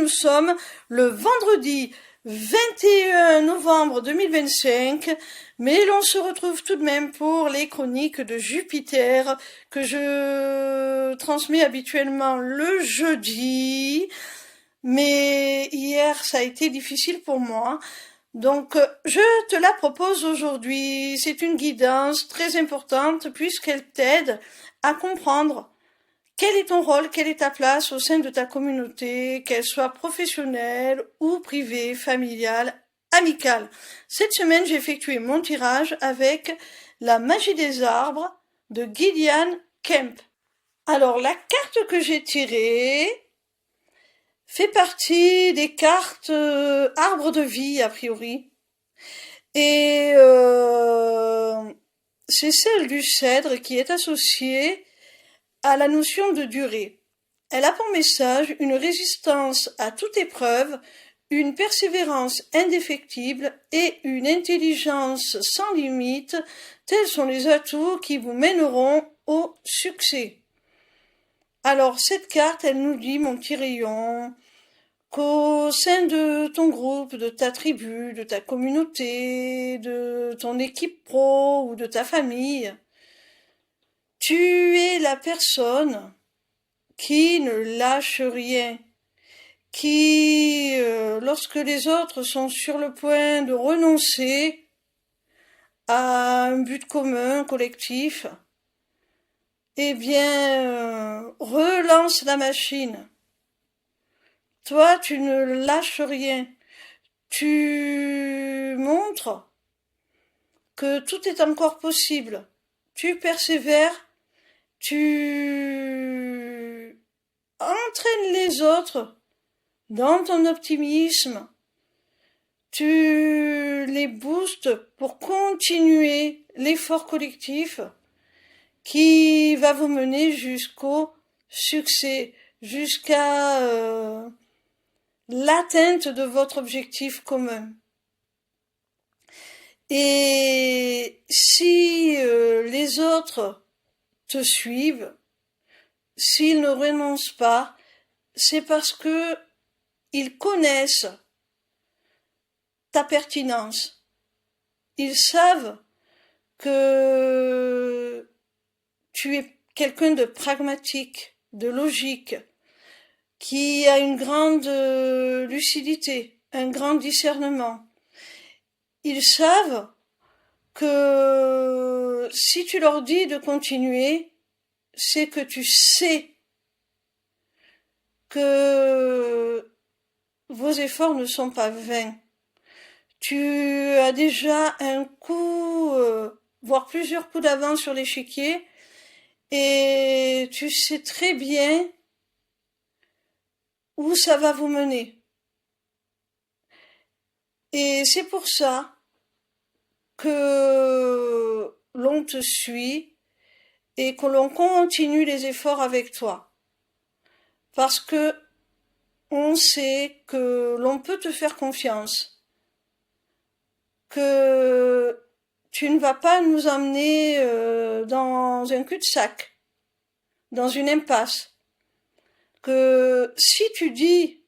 sommes le vendredi 21 novembre 2025, mais l'on se retrouve tout de même pour les chroniques de Jupiter que je transmets habituellement le jeudi, mais hier ça a été difficile pour moi. Donc, je te la propose aujourd'hui. C'est une guidance très importante puisqu'elle t'aide à comprendre quel est ton rôle, quelle est ta place au sein de ta communauté, qu'elle soit professionnelle ou privée, familiale, amicale. Cette semaine, j'ai effectué mon tirage avec La magie des arbres de Gillian Kemp. Alors, la carte que j'ai tirée fait partie des cartes arbres de vie, a priori. Et c'est celle du cèdre qui est associée à la notion de durée. Elle a pour message une résistance à toute épreuve, une persévérance indéfectible et une intelligence sans limite. Tels sont les atouts qui vous mèneront au succès. Alors, cette carte, elle nous dit, mon petit rayon, qu'au sein de ton groupe, de ta tribu, de ta communauté, de ton équipe pro ou de ta famille, tu es la personne qui ne lâche rien, qui, lorsque les autres sont sur le point de renoncer à un but commun, collectif, eh bien, relance la machine. Toi, tu ne lâches rien. Tu montres que tout est encore possible. Tu persévères. Tu entraînes les autres dans ton optimisme. Tu les boostes pour continuer l'effort collectif qui va vous mener jusqu'au succès, jusqu'à l'atteinte de votre objectif commun. Et si les autres te suivent, s'ils ne renoncent pas, c'est parce que ils connaissent ta pertinence. Ils savent que tu es quelqu'un de pragmatique, de logique, qui a une grande lucidité, un grand discernement. Ils savent que si tu leur dis de continuer, c'est que tu sais que vos efforts ne sont pas vains. Tu as déjà un coup, voire plusieurs coups d'avance sur l'échiquier, et tu sais très bien où ça va vous mener. Et c'est pour ça que l'on te suit et que l'on continue les efforts avec toi. Parce que on sait que l'on peut te faire confiance, que tu ne vas pas nous emmener dans un cul-de-sac, dans une impasse, que si tu dis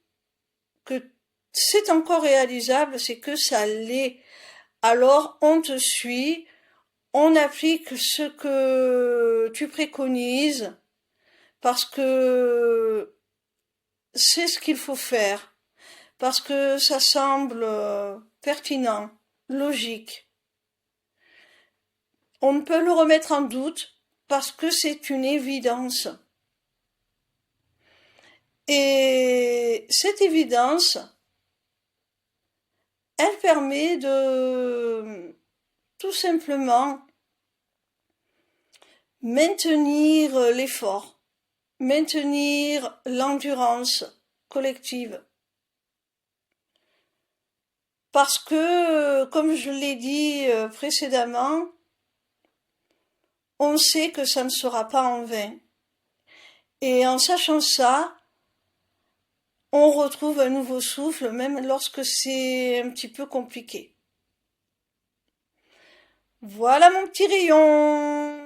que c'est encore réalisable, c'est que ça l'est. Alors on te suit, on applique ce que tu préconises, parce que c'est ce qu'il faut faire, parce que ça semble pertinent, logique. On ne peut le remettre en doute parce que c'est une évidence. Et cette évidence, elle permet de tout simplement maintenir l'effort, maintenir l'endurance collective. Parce que, comme je l'ai dit précédemment, on sait que ça ne sera pas en vain. Et en sachant ça, on retrouve un nouveau souffle, même lorsque c'est un petit peu compliqué. Voilà mon petit rayon.